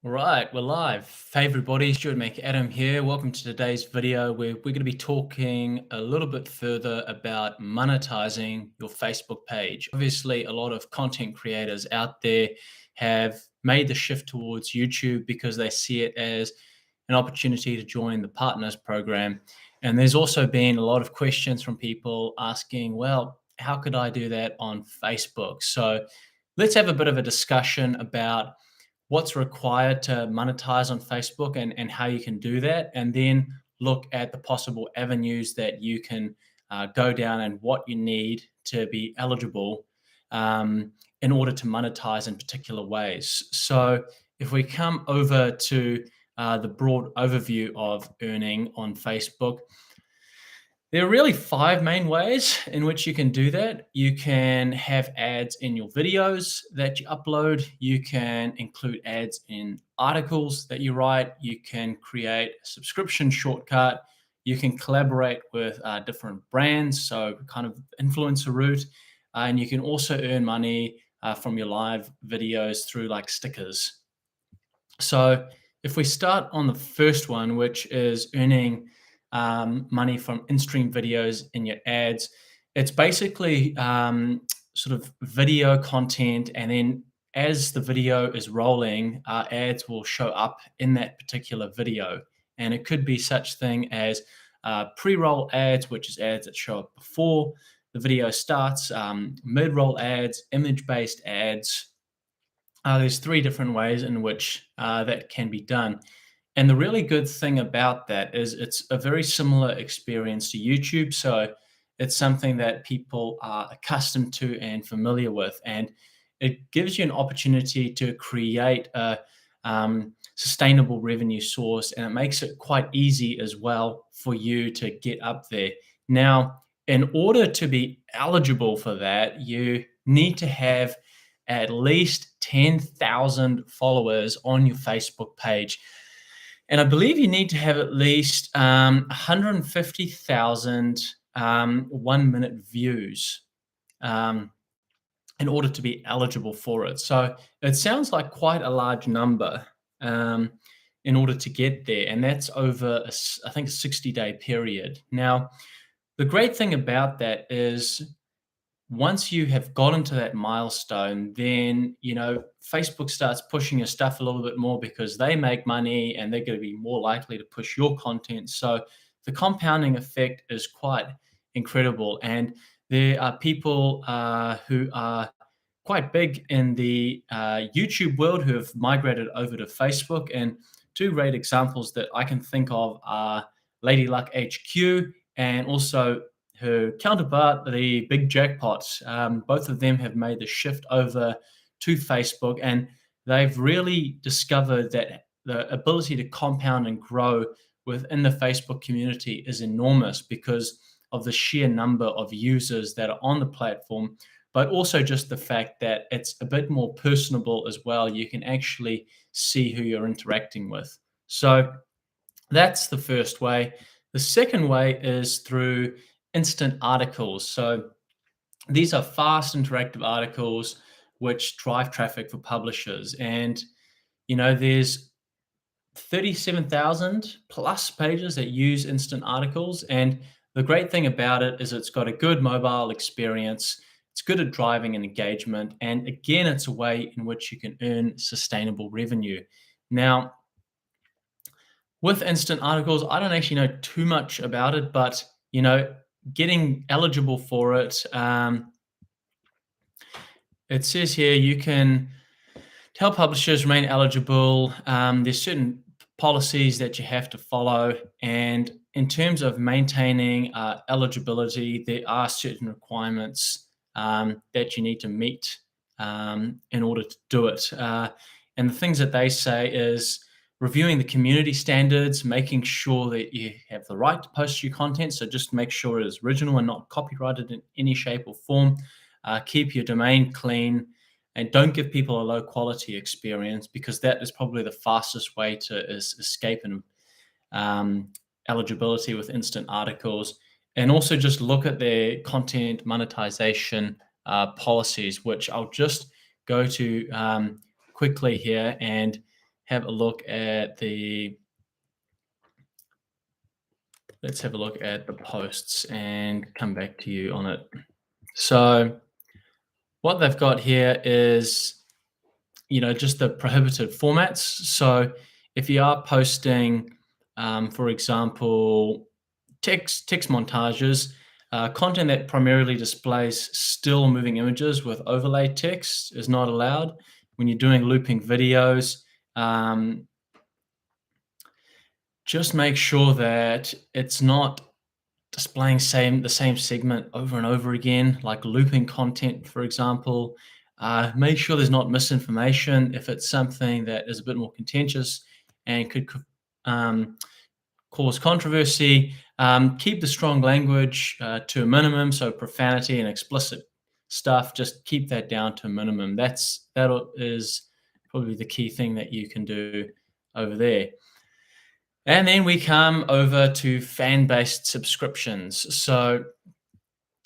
All right, we're live. Hey everybody, Stuart McAdam here. Welcome to today's video where we're going to be talking a little bit further about monetizing your Facebook page. Obviously, a lot of content creators out there have made the shift towards YouTube because they see it as an opportunity to join the partners program. And there's also been a lot of questions from people asking, well, how could I do that on Facebook? So let's have a bit of a discussion about what's required to monetize on Facebook and how you can do that, and then look at the possible avenues that you can go down and what you need to be eligible in order to monetize in particular ways. So, if we come over to the broad overview of earning on Facebook, there are really five main ways in which you can do that. You can have ads in your videos that you upload. You can include ads in articles that you write. You can create a subscription shortcut. You can collaborate with different brands, so kind of influencer route. And you can also earn money from your live videos through like stickers. So if we start on the first one, which is earning money from in-stream videos in your ads, it's basically sort of video content, and then as the video is rolling, ads will show up in that particular video, and it could be such thing as pre-roll ads, which is ads that show up before the video starts, mid-roll ads, image-based ads. There's three different ways in which that can be done. And the really good thing about that is it's a very similar experience to YouTube. So it's something that people are accustomed to and familiar with. And it gives you an opportunity to create a sustainable revenue source. And it makes it quite easy as well for you to get up there. Now, in order to be eligible for that, you need to have at least 10,000 followers on your Facebook page. And I believe you need to have at least 150,000 1 minute views in order to be eligible for it. So it sounds like quite a large number in order to get there. And that's over, I think, a 60-day period. Now, the great thing about that is once you have gotten to that milestone, then Facebook starts pushing your stuff a little bit more because they make money and they're going to be more likely to push your content. So the compounding effect is quite incredible. And there are people who are quite big in the YouTube world who have migrated over to Facebook. And two great examples that I can think of are Lady Luck HQ and also her counterpart, the Big Jackpots. Both of them have made the shift over to Facebook, and they've really discovered that the ability to compound and grow within the Facebook community is enormous because of the sheer number of users that are on the platform, but also just the fact that it's a bit more personable as well. You can actually see who you're interacting with. So that's the first way. The second way is through instant articles. So these are fast interactive articles which drive traffic for publishers. And, there's 37,000 plus pages that use instant articles. And the great thing about it is it's got a good mobile experience. It's good at driving and engagement. And again, it's a way in which you can earn sustainable revenue. Now, with instant articles, I don't actually know too much about it, but getting eligible for it, it says here you can tell publishers remain eligible. There's certain policies that you have to follow, and in terms of maintaining eligibility, there are certain requirements that you need to meet in order to do it. And the things that they say is reviewing the community standards, making sure that you have the right to post your content. So just make sure it is original and not copyrighted in any shape or form. Keep your domain clean and don't give people a low quality experience, because that is probably the fastest way to escape eligibility with instant articles. And also just look at their content monetization policies, which I'll just go to quickly here and have a look at the let's have a look at the posts and come back to you on it. So what they've got here is, just the prohibited formats. So if you are posting, for example, text montages, content that primarily displays still moving images with overlay text is not allowed. When you're doing looping videos, um, just make sure that it's not displaying the same segment over and over again, like looping content, for example. Make sure there's not misinformation if it's something that is a bit more contentious and could um, cause controversy. Keep the strong language to a minimum, so profanity and explicit stuff, just keep that down to a minimum. That is probably the key thing that you can do over there. And then we come over to fan-based subscriptions. So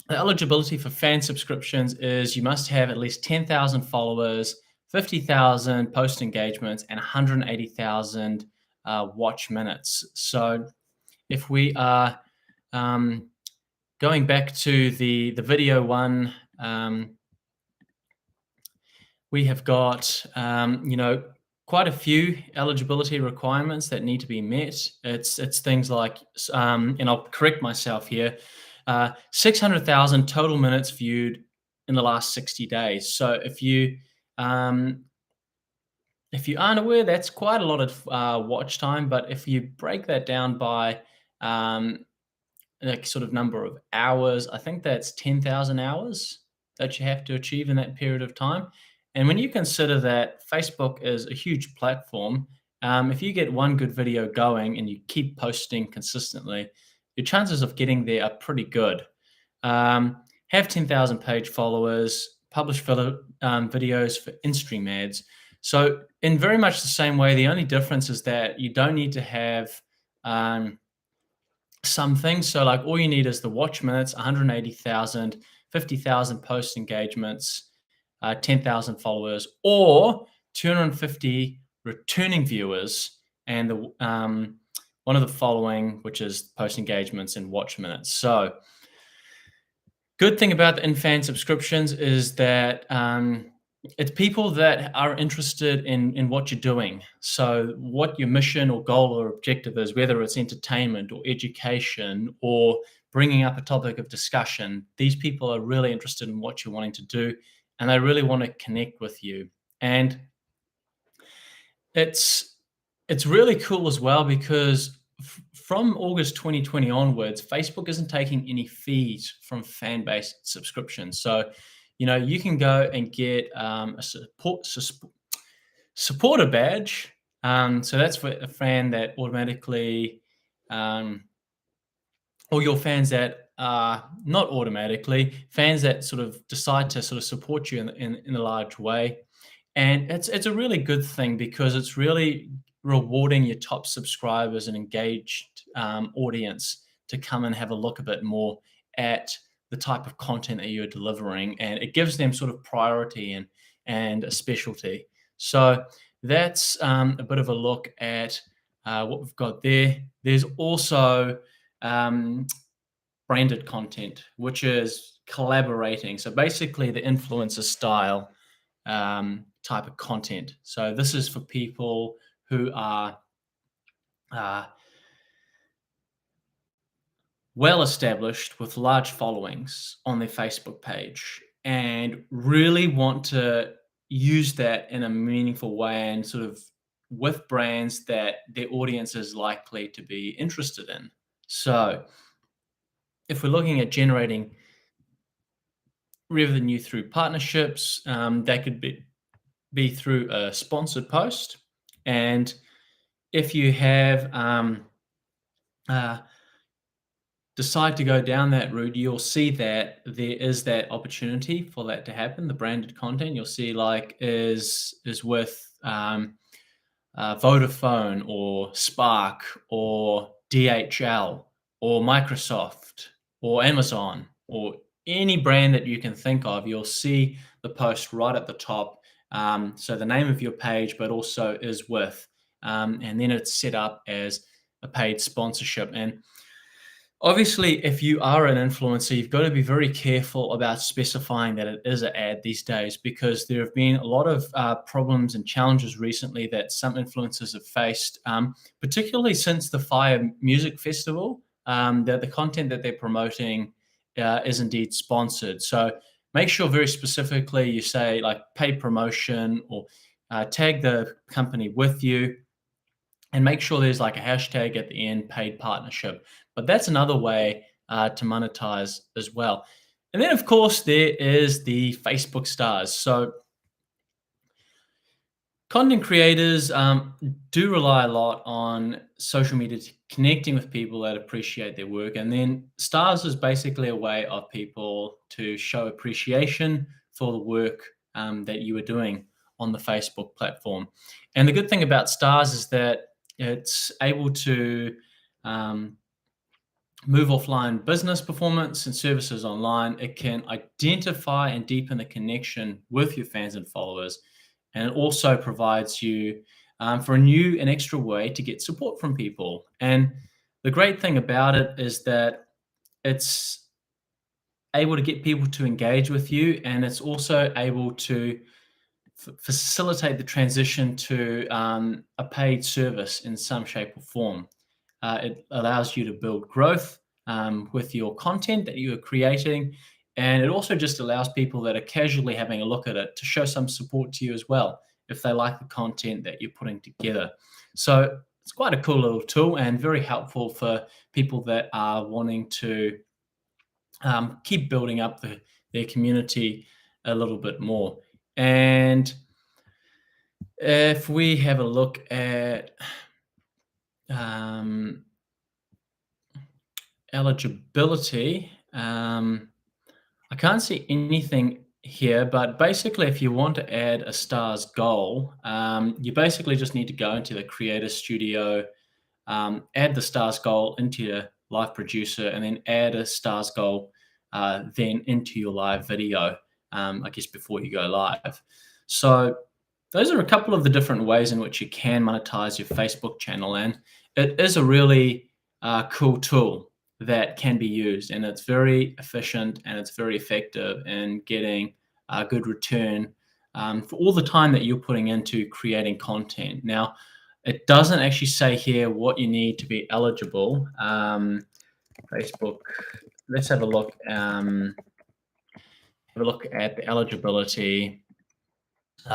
the eligibility for fan subscriptions is you must have at least 10,000 followers, 50,000 post engagements, and 180,000 watch minutes. So if we are going back to the video one, we have got, quite a few eligibility requirements that need to be met. It's things like, and I'll correct myself here, 600,000 total minutes viewed in the last 60 days. So if you aren't aware, that's quite a lot of watch time. But if you break that down by like sort of number of hours, I think that's 10,000 hours that you have to achieve in that period of time. And when you consider that Facebook is a huge platform, if you get one good video going and you keep posting consistently, your chances of getting there are pretty good. Have 10,000 page followers, publish videos for in-stream ads. So in very much the same way, the only difference is that you don't need to have some things. So like all you need is the watch minutes, 180,000, 50,000 post engagements, 10,000 followers, or 250 returning viewers, and the one of the following, which is post engagements and watch minutes. So good thing about the in-fan subscriptions is that it's people that are interested in what you're doing. So what your mission or goal or objective is, whether it's entertainment or education or bringing up a topic of discussion, these people are really interested in what you're wanting to do, and they really want to connect with you. And it's really cool as well because from August 2020 onwards, Facebook isn't taking any fees from fan-based subscriptions. So, you can go and get a supporter badge. So that's for a fan that automatically, or your fans that are not automatically, fans that sort of decide to sort of support you in a large way. And it's a really good thing because it's really rewarding your top subscribers and engaged audience to come and have a look a bit more at the type of content that you're delivering, and it gives them sort of priority and a specialty. So that's a bit of a look at what we've got there. There's also branded content, which is collaborating. So basically the influencer style type of content. So this is for people who are well established with large followings on their Facebook page and really want to use that in a meaningful way and sort of with brands that their audience is likely to be interested in. So if we're looking at generating revenue through partnerships, that could be through a sponsored post. And if you have decide to go down that route, you'll see that there is that opportunity for that to happen. The branded content you'll see like is with Vodafone or Spark or DHL or Microsoft or Amazon or any brand that you can think of. You'll see the post right at the top So the name of your page, but also is with, and then it's set up as a paid sponsorship. And obviously, if you are an influencer, you've got to be very careful about specifying that it is an ad these days, because there have been a lot of problems and challenges recently that some influencers have faced, particularly since the Fire Music Festival, that the content that they're promoting is indeed sponsored. So make sure very specifically you say like paid promotion, or tag the company with you, and make sure there's like a hashtag at the end, paid partnership. But that's another way to monetize as well. And then, of course, there is the Facebook stars. So content creators do rely a lot on social media to connecting with people that appreciate their work. And then stars is basically a way of people to show appreciation for the work that you are doing on the Facebook platform. And the good thing about stars is that it's able to um, move offline business performance and services online. It can identify and deepen the connection with your fans and followers. And it also provides you for a new and extra way to get support from people. And the great thing about it is that it's able to get people to engage with you, and it's also able to facilitate the transition to a paid service in some shape or form. It allows you to build growth with your content that you are creating. And it also just allows people that are casually having a look at it to show some support to you as well, if they like the content that you're putting together. So it's quite a cool little tool and very helpful for people that are wanting to keep building up their community a little bit more. And if we have a look at um, eligibility, I can't see anything here, but basically, if you want to add a stars goal, you basically just need to go into the Creator Studio, add the stars goal into your live producer, and then add a stars goal then into your live video, I guess, before you go live. So those are a couple of the different ways in which you can monetize your Facebook channel. And it is a really cool tool that can be used, and it's very efficient and it's very effective in getting a good return for all the time that you're putting into creating content. Now, it doesn't actually say here what you need to be eligible. Facebook, let's have a look. Have a look at the eligibility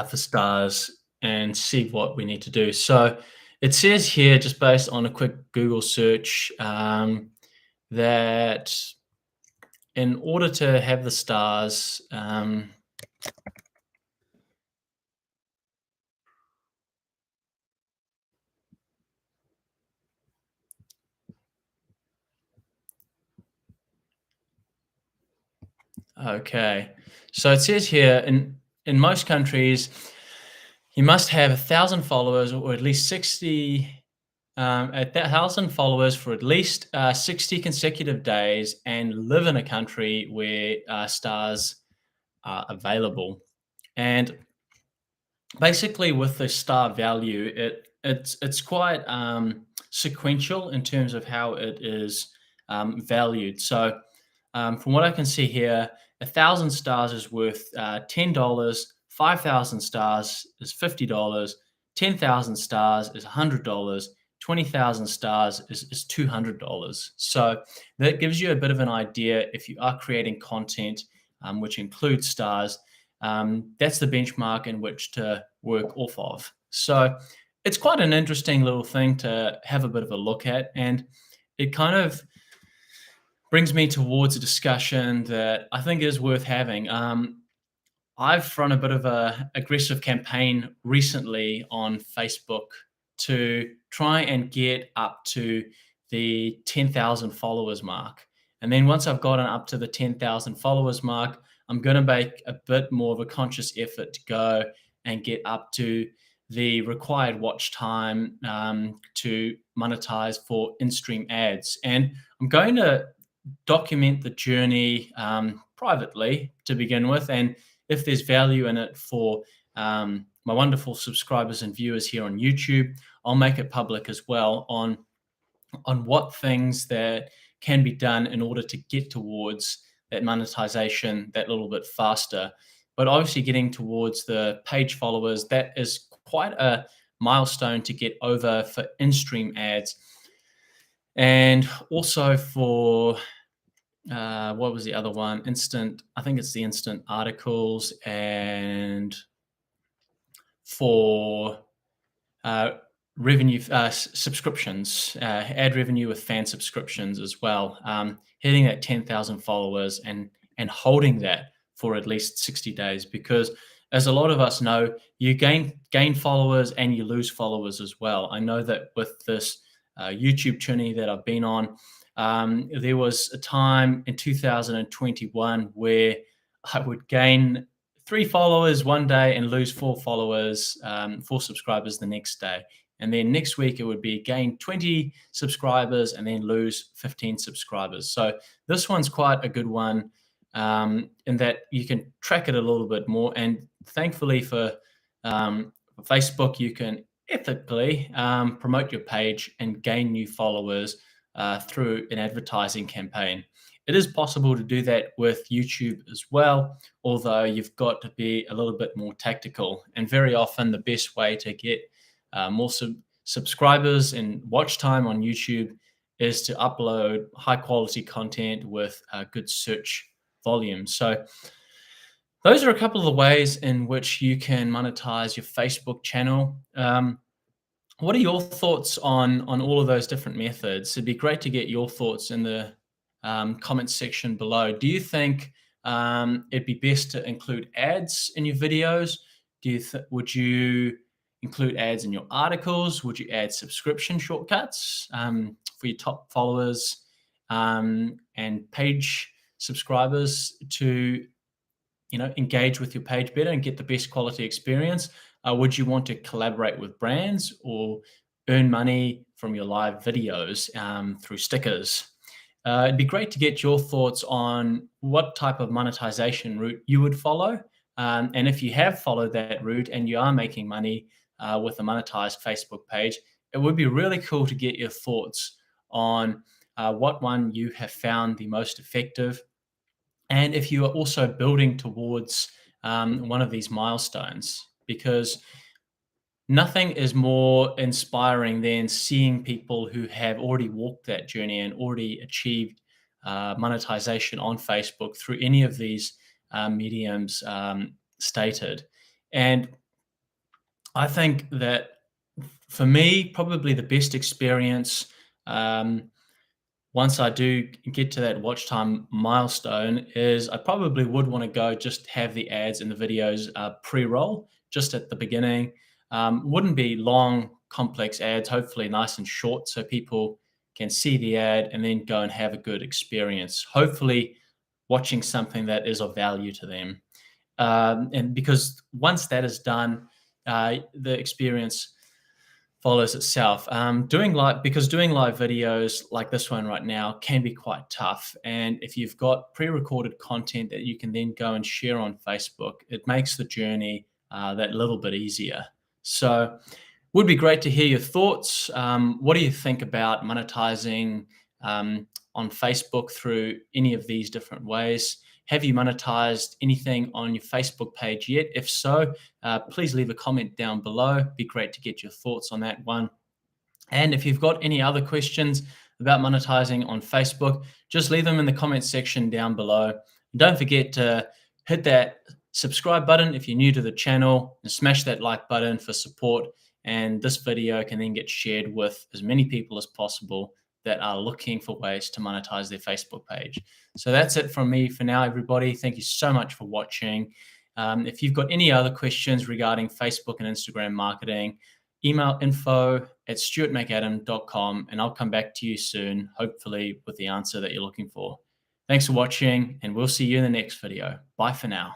for stars and see what we need to do. So it says here, just based on a quick Google search, that in order to have the stars, okay. So it says here, in most countries, you must have 1,000 followers, or at least 60 at 1,000 followers for at least 60 consecutive days, and live in a country where stars are available. And basically, with the star value, it's quite sequential in terms of how it is valued. So from what I can see here, 1,000 stars is worth $10. 5,000 stars is $50. 10,000 stars is $100. 20,000 stars is $200. So that gives you a bit of an idea if you are creating content which includes stars. That's the benchmark in which to work off of. So it's quite an interesting little thing to have a bit of a look at, and it kind of brings me towards a discussion that I think is worth having. I've run a bit of a aggressive campaign recently on Facebook to try and get up to the 10,000 followers mark. And then once I've gotten up to the 10,000 followers mark, I'm going to make a bit more of a conscious effort to go and get up to the required watch time to monetize for in-stream ads. And I'm going to document the journey privately to begin with. And if there's value in it for my wonderful subscribers and viewers here on YouTube. I'll make it public as well on what things that can be done in order to get towards that monetization that little bit faster. But obviously, getting towards the page followers, that is quite a milestone to get over for in-stream ads. And also for what was the other one? I think it's the instant articles, and for uh, revenue subscriptions, ad revenue with fan subscriptions as well. Hitting that 10,000 followers and holding that for at least 60 days, because as a lot of us know, you gain followers and you lose followers as well. I know that with this YouTube journey that I've been on, there was a time in 2021 where I would gain 3 followers one day and lose 4 followers, 4 subscribers the next day. And then next week it would be gain 20 subscribers and then lose 15 subscribers. So this one's quite a good one, in that you can track it a little bit more. And thankfully for Facebook, you can ethically promote your page and gain new followers through an advertising campaign. It is possible to do that with YouTube as well, although you've got to be a little bit more tactical. And very often, the best way to get more subscribers and watch time on YouTube is to upload high quality content with good search volume. So, those are a couple of the ways in which you can monetize your Facebook channel. What are your thoughts on all of those different methods? It'd be great to get your thoughts in the comments section below. Do you think it'd be best to include ads in your videos? Would you include ads in your articles? Would you add subscription shortcuts for your top followers and page subscribers to engage with your page better and get the best quality experience? Would you want to collaborate with brands or earn money from your live videos through stickers? It'd be great to get your thoughts on what type of monetization route you would follow. And if you have followed that route and you are making money with a monetized Facebook page, it would be really cool to get your thoughts on what one you have found the most effective. And if you are also building towards one of these milestones, because nothing is more inspiring than seeing people who have already walked that journey and already achieved monetization on Facebook through any of these mediums stated. And I think that for me, probably the best experience, once I do get to that watch time milestone, is I probably would want to go just have the ads and the videos pre-roll just at the beginning. Wouldn't be long, complex ads, hopefully nice and short so people can see the ad and then go and have a good experience, hopefully watching something that is of value to them. And because once that is done, the experience follows itself. Doing live videos like this one right now can be quite tough. And if you've got pre-recorded content that you can then go and share on Facebook, it makes the journey that little bit easier. So would be great to hear your thoughts. What do you think about monetizing on Facebook through any of these different ways? Have you monetized anything on your Facebook page yet? If so, please leave a comment down below. It'd be great to get your thoughts on that one. And if you've got any other questions about monetizing on Facebook, just leave them in the comment section down below. And don't forget to hit that subscribe button if you're new to the channel and smash that like button for support. And this video can then get shared with as many people as possible that are looking for ways to monetize their Facebook page. So that's it from me for now, everybody. Thank you so much for watching. If you've got any other questions regarding Facebook and Instagram marketing, email info@stuartmcadam.com and I'll come back to you soon, hopefully with the answer that you're looking for. Thanks for watching and we'll see you in the next video. Bye for now.